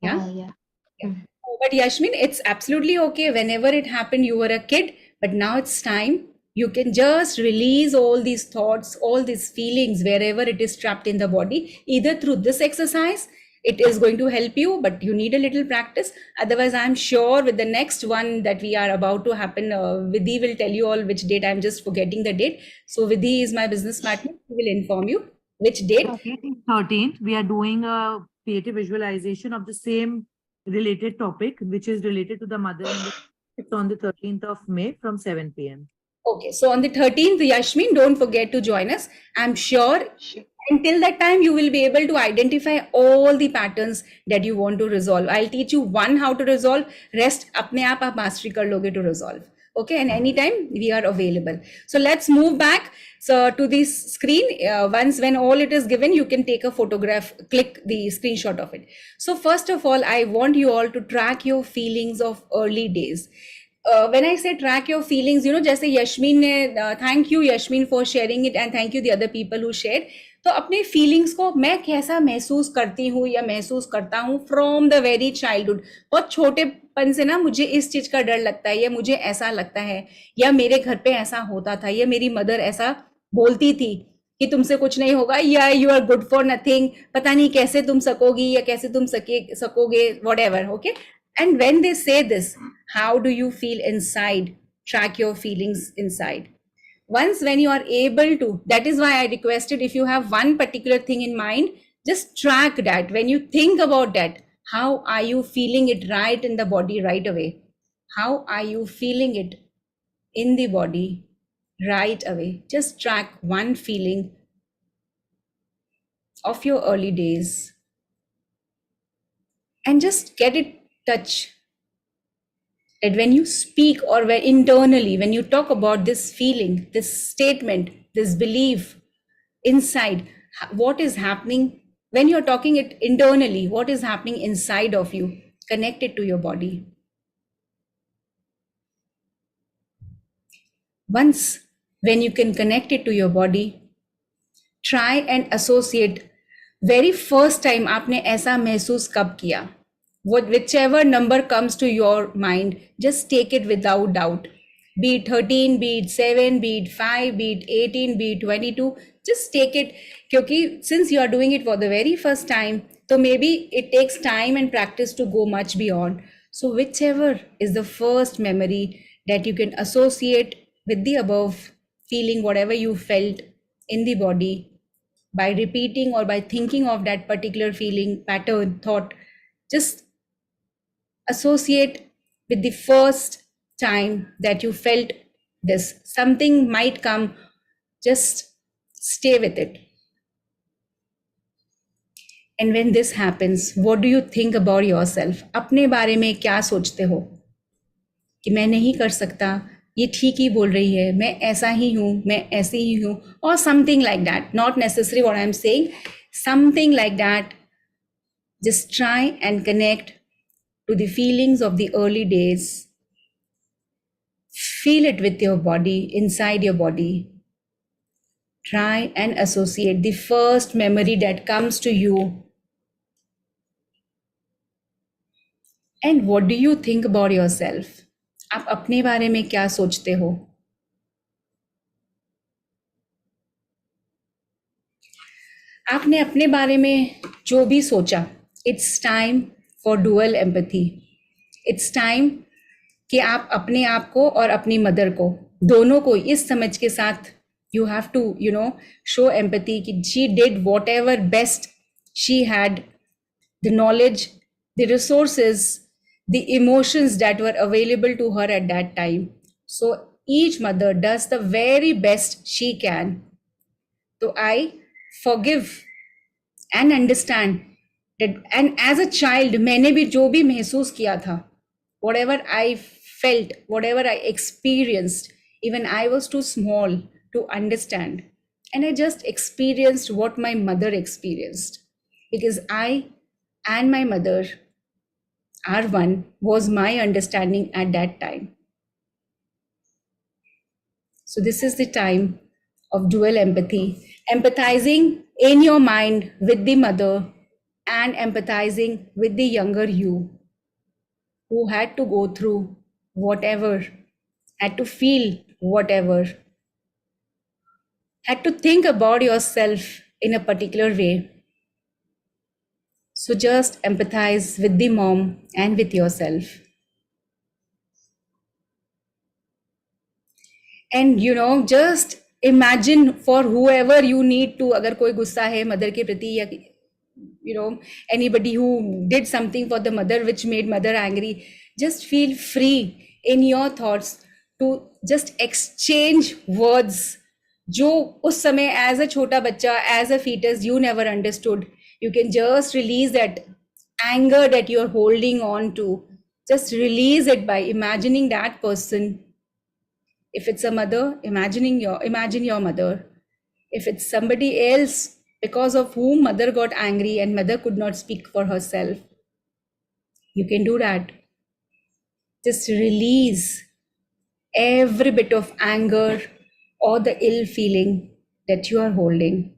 Yeah. yeah. Yeah. But Yashmin, it's absolutely okay. Whenever it happened, you were a kid, but now it's time. You can just release all these thoughts, all these feelings, wherever it is trapped in the body, either through this exercise. It is going to help you, but you need a little practice. Otherwise, I'm sure with the next one that we are about to happen, Vidhi will tell you all which date. I'm just forgetting the date. So Vidhi is my business partner. She will inform you which date. 13th, we are doing a creative visualization of the same related topic, which is related to the mother. It's on the 13th of May from 7 p.m. Okay, so on the 13th, Yashmin, don't forget to join us. I'm sure until that time, you will be able to identify all the patterns that you want to resolve. I'll teach you one how to resolve, rest apne aap mastery kar loge to resolve. Okay, and anytime we are available. So let's move back to this screen. When all it is given, you can take a photograph, click the screenshot of it. So first of all, I want you all to track your feelings of early days. When I say track your feelings, जैसे यशमीन ने, thank you यशमीन for sharing it, and thank you the other people who shared. तो अपने feelings को मैं कैसा महसूस करती हूँ या महसूस करता हूँ फ्रॉम द वेरी चाइल्डहुड. बहुत छोटेपन से ना मुझे इस चीज का डर लगता है, या मुझे ऐसा लगता है, या मेरे घर पे ऐसा होता था, या मेरी मदर ऐसा बोलती थी कि तुमसे कुछ नहीं होगा, या you are good for nothing, पता नहीं कैसे तुम सकोगी या कैसे तुम सकोगे, whatever. Okay. And when they say this, how do you feel inside? Track your feelings inside. Once when you are able to, that is why I requested, if you have one particular thing in mind, just track that. When you think about that, how are you feeling it right in the body right away? How are you feeling it in the body right away? Just track one feeling of your early days and just get it touch. That when you speak, or when internally, when you talk about this feeling, this statement, this belief inside, what is happening when you're talking it internally, what is happening inside of you? Connect it to your body. Once when you can connect it to your body, try and associate very first time आपने ऐसा महसूस कब किया. Whichever number comes to your mind, just take it without doubt. Be it 13, be it 7, be it 5, be it 18, be it 22. Just take it. Because since you are doing it for the very first time, so maybe it takes time and practice to go much beyond. So whichever is the first memory that you can associate with the above feeling, whatever you felt in the body, by repeating or by thinking of that particular feeling, pattern, thought, just associate with the first time that you felt this. Something might come, just Stay with it. And when this happens, what do you think about yourself? अपने बारे में क्या सोचते हो कि मैं नहीं कर सकता, ये ठीक ही बोल रही है, मैं ऐसा ही हूँ, मैं ऐसी ही हूँ, or something like that. Not necessarily what I'm saying, something like that. Just try and connect to the feelings of the early days. Feel it with your body, inside your body. Try and associate the first memory that comes to you. And what do you think about yourself? आप अपने बारे में क्या सोचते हो? आपने अपने बारे में जो भी सोचा, it's time for dual empathy. It's time कि आप अपने आप को और अपनी मदर को दोनों को इस समझ के साथ you have to show empathy कि she did whatever best she had, the knowledge, the resources, the emotions that were available to her at that time. So each mother does the very best she can. So I forgive and understand that, and as a child मैंने भी जो भी महसूस किया था, whatever I felt, whatever I experienced, even I was too small to understand, and I just experienced what my mother experienced, because I and my mother are one, was my understanding at that time. So this is the time of dual empathy, empathizing in your mind with the mother and empathizing with the younger you, who had to go through whatever, had to feel whatever, had to think about yourself in a particular way. So just empathize with the mom and with yourself. And just imagine for whoever you need to, अगर कोई गुस्सा है mother के प्रति, या anybody who did something for the mother which made mother angry, just feel free in your thoughts to just exchange words जो उस समय as a छोटा बच्चा, as a fetus, you never understood. You can just release that anger that you're holding on to. Just release it by imagining that person. If it's a mother, imagine your mother. If it's somebody else because of whom mother got angry and mother could not speak for herself, you can do that. Just release every bit of anger or the ill feeling that you are holding.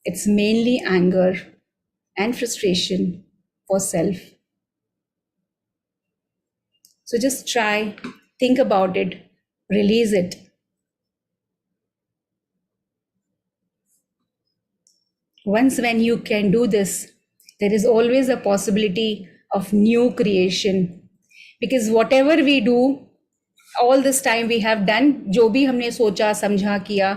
It's mainly anger and frustration for self. So just try, think about it, release it. Once when you can do this, there is always a possibility of new creation. Because whatever we do, all this time we have done, जो भी हमने सोचा समझा किया,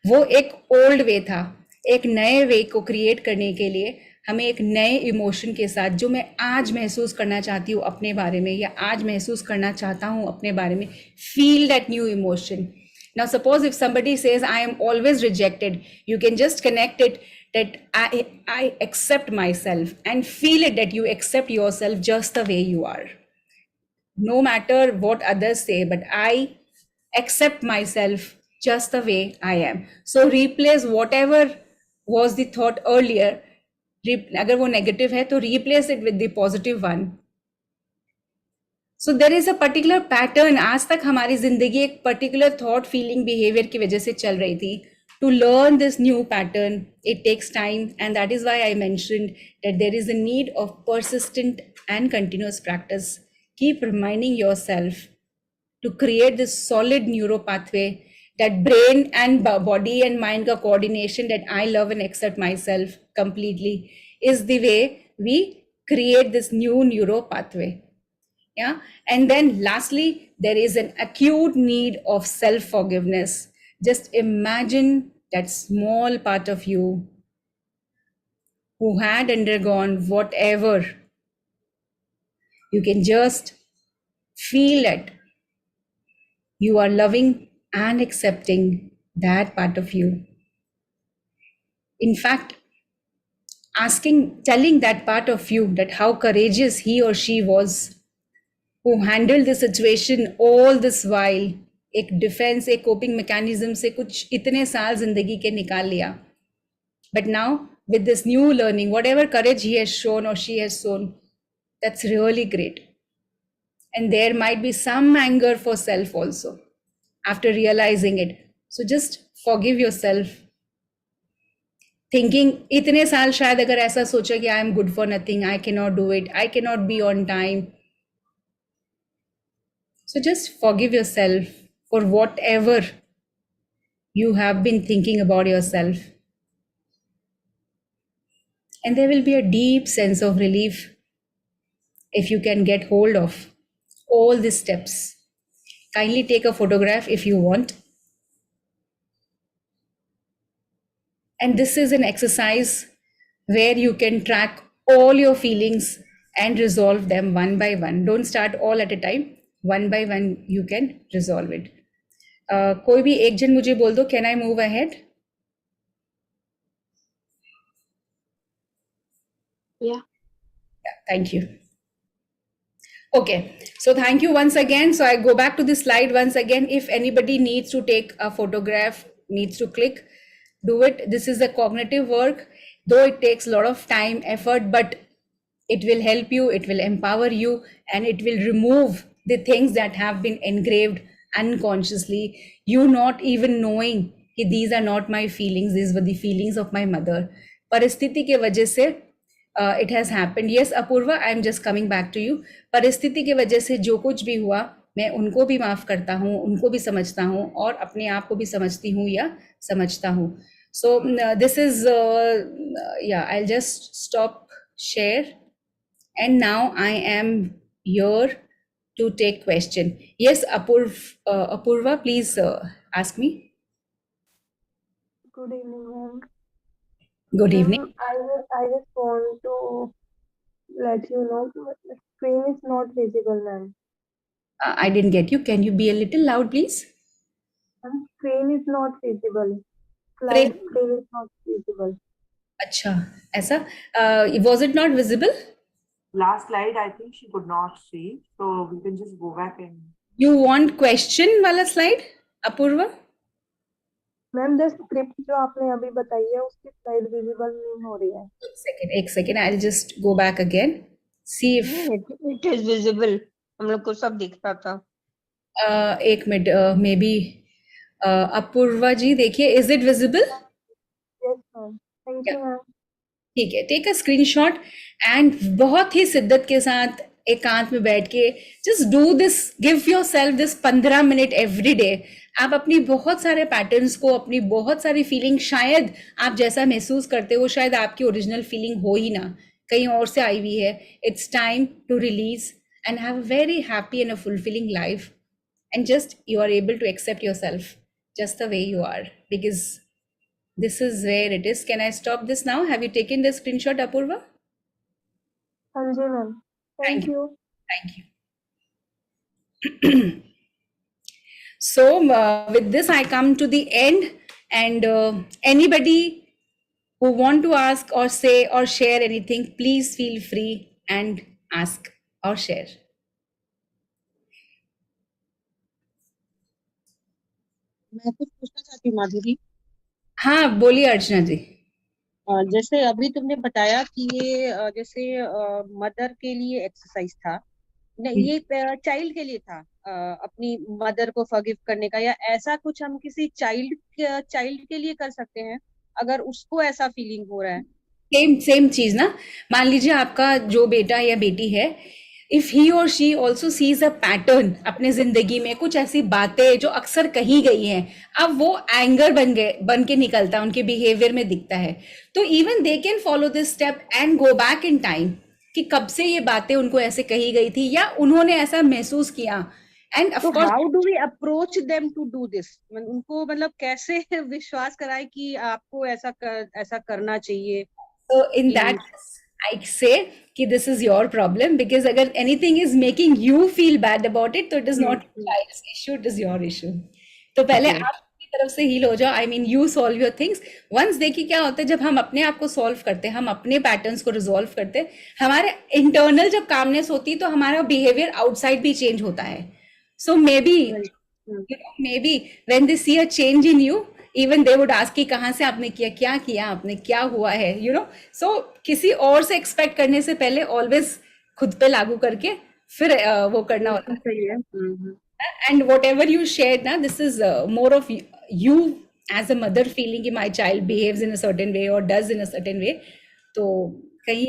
वो एक old वे था. एक नए वे को क्रिएट करने के लिए हमें एक नए इमोशन के साथ, जो मैं आज महसूस करना चाहती हूँ अपने बारे में, या आज महसूस करना चाहता हूँ अपने बारे में, feel that new emotion. Now suppose if somebody says I am always rejected, you can just connect it that I accept myself, and feel it that you accept yourself just the way you are. No matter what others say, but I accept myself just the way I am. So replace whatever was the thought earlier. अगर वो negative है तो replace it with the positive one. So there is a particular pattern. आज तक हमारी जिंदगी एक particular thought, feeling, behavior की वजह से चल रही थी. To learn this new pattern, it takes time, and that is why I mentioned that there is a need of persistent and continuous practice. Keep reminding yourself to create this solid neuro pathway, that brain and body and mind ka coordination, that I love and accept myself completely, is the way we create this new neuro pathway. Yeah. And then lastly, there is an acute need of self-forgiveness. Just imagine that small part of you who had undergone whatever. You can just feel it. You are loving and accepting that part of you. In fact, telling that part of you that how courageous he or she was, who handled the situation all this while, एक defence, एक coping mechanism से कुछ इतने साल जिंदगी के निकाल लिया. But now, with this new learning, whatever courage he has shown or she has shown, that's really great. And there might be some anger for self also after realizing it. So just forgive yourself. Thinking, इतने साल शायद अगर ऐसा सोचा कि I am good for nothing, I cannot do it, I cannot be on time. So just forgive yourself for whatever you have been thinking about yourself. And there will be a deep sense of relief if you can get hold of all these steps. Kindly take a photograph if you want. And this is an exercise where you can track all your feelings and resolve them one by one. Don't start all at a time. One by one, you can resolve it. कोई भी एक जन मुझे बोल दो, can I move ahead? Yeah. Thank you. Okay, so thank you once again. So I go back to the slide once again. If anybody needs to take a photograph, needs to click, do it. This is a cognitive work, though it takes a lot of time, effort, but it will help you, it will empower you, and it will remove the things that have been engraved unconsciously. You not even knowing that these are not my feelings, these were the feelings of my mother. परिस्थिति के वजह से it has happened. Yes, Apurva, I am just coming back to you. परिस्थिति के वजह से जो कुछ भी हुआ, मैं उनको भी माफ करता हूँ, उनको भी समझता हूँ और अपने आप को भी समझती हूँ या समझता हूँ. So this is, yeah, I'll just stop share. And now I am here to take question. Yes, Apurva, please ask me. Good evening, ma'am. Good evening. I just want to let you know the screen is not visible, ma'am. I didn't get you. Can you be a little loud, please? Screen is not visible. Slide screen is not visible. अच्छा, ऐसा? Was it not visible? Last slide, I think she could not see. So we can just go back and. You want question वाला slide, Apurva? Ma'am the script जो आपने अभी बताई है उसकी slide visible नहीं हो रही है. एक second, I'll just go back again. See if It is visible. हम लोग को सब दिख रहा था. एक मिनट, maybe अपूर्वा जी देखिए, is it visible? Yes, ma'am. Thank you, ma'am. ठीक है, टेक अ स्क्रीनशॉट एंड बहुत ही शिद्दत के साथ एकांत में बैठ के just do this, give yourself this 15 minute every day. आप अपनी बहुत सारे पैटर्न्स को, अपनी बहुत सारी फीलिंग, शायद आप जैसा महसूस करते हो शायद आपकी ओरिजिनल फीलिंग हो ही ना, कहीं और से आई हुई है. It's time to release and have a very happy and a fulfilling life and just you are able to accept yourself just the way you are, because this is where it is. Can I stop this now? Have you taken the screenshot, Apurva? हाँ जी ma'am. Thank you. Thank you. So with this I come to the end, and anybody who want to ask or say or share anything, please feel free and ask or share. मैं कुछ पूछना चाहती हूँ माधुरी. हाँ बोलिए अर्चना जी. जैसे अभी तुमने बताया कि ये जैसे मदर के लिए एक्सरसाइज था, नहीं ये चाइल्ड के लिए था, अपनी मदर को फॉरगिव करने का, या ऐसा कुछ हम किसी चाइल्ड के लिए कर सकते हैं अगर उसको ऐसा फीलिंग हो रहा है? सेम चीज ना, मान लीजिए आपका जो बेटा या बेटी है, इफ ही और she also sees a pattern अपने जिंदगी में, कुछ ऐसी बातें जो अक्सर कही गई हैं, अब वो एंगर बन के निकलता है, उनके बिहेवियर में दिखता है, तो even they can follow this step and go back in time कि कब से ये बातें उनको ऐसे कही गई थी या उन्होंने ऐसा महसूस किया. And of course how do we approach them to do this? उनको मतलब कैसे विश्वास कराए कि आपको ऐसा करना चाहिए? So in that, I say कि this is your problem, because अगर anything is making you feel bad about it, तो it is not child's issue, it is your issue. तो पहले आप तरफ से हील हो जाओ, I mean you solve your things once. देखिए क्या होता है जब हम अपने आप को सॉल्व करते हैं, हम अपने पैटर्न्स को रिजॉल्व करते हैं, हमारे इंटरनल जब कामनेस होती है तो हमारा बिहेवियर आउटसाइड भी चेंज होता है। So maybe when they see a change in you, even they would ask कि कहाँ से आपने किया आपने, क्या हुआ है, यू नो। सो किसी और से एक्सपेक्ट करने से पहले ऑलवेज खुद पे लागू करके फिर वो करना होता है। सही है। And whatever you shared now, this is more of you as a mother feeling कि my child behaves in a certain way or does in a certain way, तो कहीं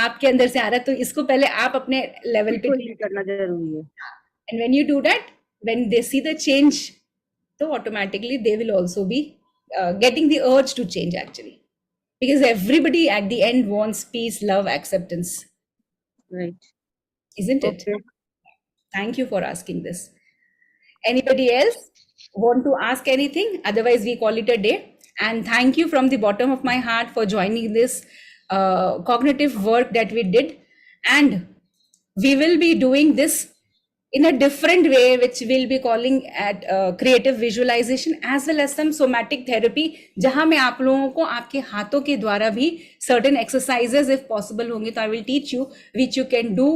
आपके अंदर से आ रहा है, तो इसको पहले आप अपने लेवल पे करना जरूरी है। and when you do that, when they see the change, so automatically they will also be getting the urge to change actually, because everybody at the end wants peace, love, acceptance, Right. isn't it? Okay. Thank you for asking this. Anybody else want to ask anything? Otherwise, we call it a day. And thank you from the bottom of my heart for joining this cognitive work that we did. And we will be doing this in a different way, which we'll be calling at creative visualization as well as some somatic therapy, जहाँ मैं आप लोगों को आपके हाथों के द्वारा भी certain exercises if possible होंगे, तो I will teach you which you can do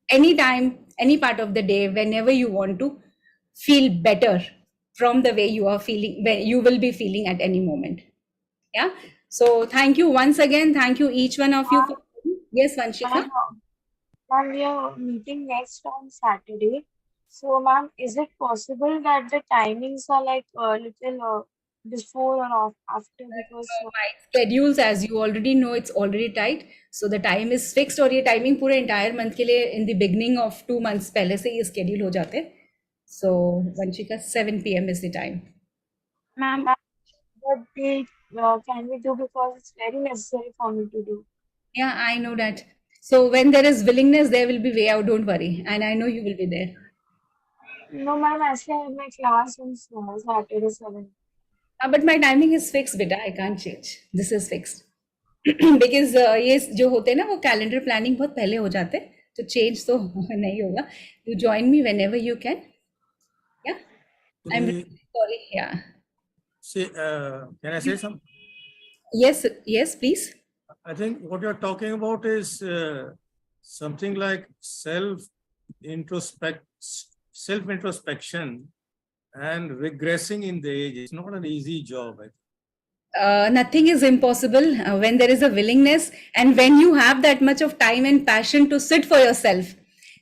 anytime, any part of the day, whenever you want to feel better from the way you are feeling, when you will be feeling at any moment. Yeah. So thank you once again. Thank you each one of you. Yes, Vanshika. Ma'am, we are meeting next on Saturday. So, ma'am, is it possible that the timings are like a little before or after? Because My schedules, as you already know, it's already tight. So the time is fixed, और ये timing पूरे entire month के लिए in the beginning of 2 months पहले से ये schedule हो जाते हैं. So Vanshika, 7 p.m. is the time. ma'am, what date can we do, because it's very necessary for me to do. Yeah, I know that. So when there is willingness, there will be way out. Don't worry, and I know you will be there. No, ma'am, actually I have my class on Saturday 7. But my timing is fixed, beta. I can't change. This is fixed. Because ये जो होते हैं ना वो calendar planning बहुत पहले हो जाते हैं, तो चेंज तो नहीं होगा. You join me whenever you can. Yeah. I'm really sorry. Yeah. See, can I say something? Yes, please. I think what you're talking about is something like self-introspection and regressing in the age. It's not an easy job. Nothing is impossible when there is a willingness and when you have that much of time and passion to sit for yourself.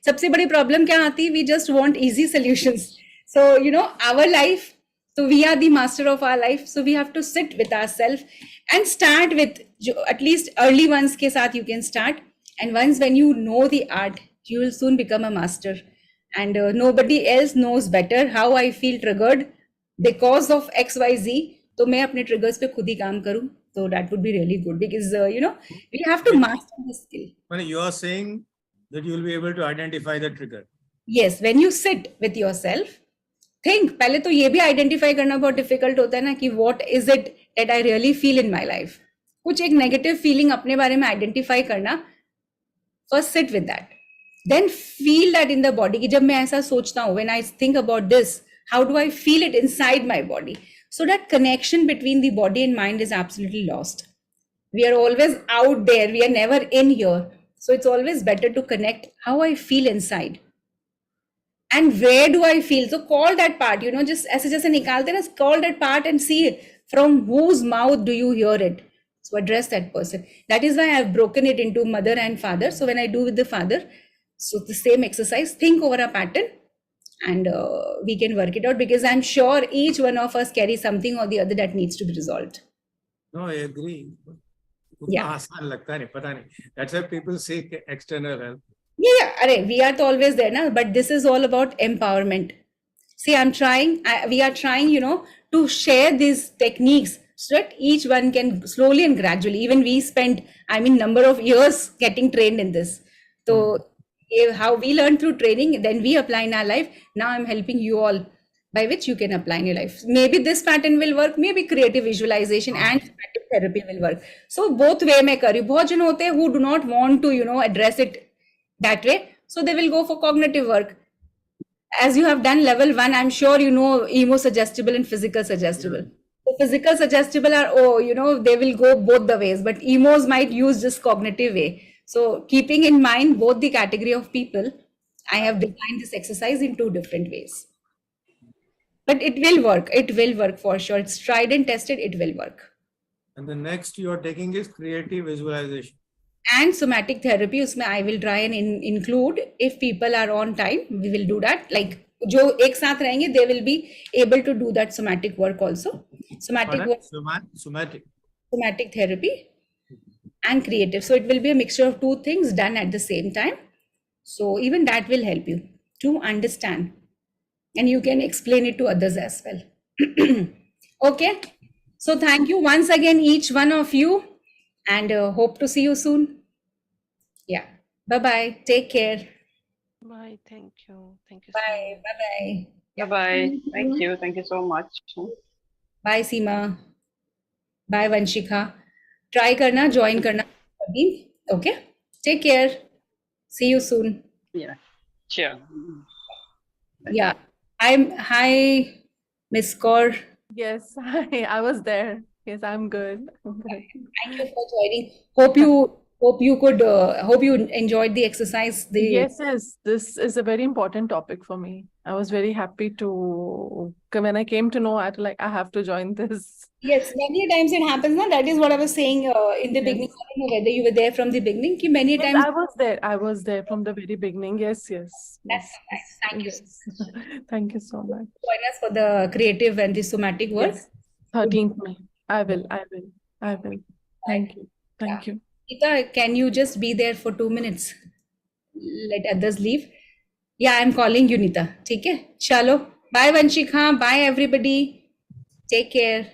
सबसे बड़ी problem क्या आती है? We just want easy solutions. So, you know, our life, so we are the master of our life. So we have to sit with ourselves and start with at least early ones के साथ you can start. And once when you know the art, you will soon become a master. And nobody else knows better how I feel triggered because of XYZ. तो मैं अपने triggers पे खुद ही काम करूँ, तो that would be really good, because you know, we have to master this skill. When you are saying that you will be able to identify the trigger. Yes, when you sit with yourself, think. पहले तो ये भी identify करना बहुत difficult होता है ना कि what is it that I really feel in my life. कुछ एक negative feeling अपने बारे में identify करना. First sit with that. Then feel that in the body. कि जब मैं ऐसा सोचता हूँ, when I think about this, how do I feel it inside my body? So that connection between the body and mind is absolutely lost. We are always out there. We are never in here. So it's always better to connect how I feel inside. And where do I feel? So call that part, you know, just ऐसे निकालते ना, call that part and see from whose mouth do you hear it. So address that person. That is why I have broken it into mother and father. So when I do with the father, so the same exercise, think over a pattern and we can work it out, because I'm sure each one of us carries something or the other that needs to be resolved. No, I agree. Yeah. आसान लगता नहीं, पता नहीं. That's why people seek external help. Yeah, arey, we are always there now, but this is all about empowerment. See, we are trying, you know, to share these techniques so that each one can slowly and gradually, even we spent, number of years getting trained in this. So how we learn through training, then we apply in our life. Now I'm helping you all, by which you can apply in your life. Maybe this pattern will work, maybe creative visualization and somatic therapy will work. So both way mein kari. बहुत जन होते हैं who do not want to, you know, address it that way. So they will go for cognitive work. as you have done level 1, I'm sure you know emo suggestible and physical suggestible. The physical suggestible are, oh, you know, they will go both the ways, but emos might use this cognitive way. So keeping in mind both the category of people, I have designed this exercise in 2 different ways. But it will work. It will work for sure. It's tried and tested. It will work. And the next you are taking is creative visualization. And somatic therapy, usme I will try and include, if people are on time, we will do that. Like, jo ek saath rahenge, they will be able to do that somatic work also. Somatic work, somatic therapy and creative. So it will be a mixture of 2 things done at the same time. So even that will help you to understand. And you can explain it to others as well. Okay. So thank you once again, each one of you, and hope to see you soon. Yeah. Bye-bye. Take care. Bye. Thank you. Thank you. Bye. Bye-bye. Bye-bye. Thank you. Thank you so much. Bye, Seema. Bye, Vanshika. Try karna, join karna. Okay. Take care. See you soon. Yeah. Sure. Yeah. Hi, Miss Kaur. Yes, I was there. Yes, I'm good. I'm good. Thank you for joining. Hope you enjoyed the exercise. Yes, this is a very important topic for me. I was very happy when I came to know, I have to join this. Yes, many times it happens. Na? That is what I was saying in the beginning. I don't know whether you were there from the beginning. Ki many Yes, times. I was there from the very beginning. Yes. That's nice. Thank you. Yes. Thank you so much. Join us for the creative and the somatic work. Yes. 13th May. I will. Thank you. Thank you. Geeta, can you just be there for 2 minutes? Let others leave. Yeah, I'm calling you, Nita. Okay? Chalo. Bye, Vanshika. Bye, everybody. Take care.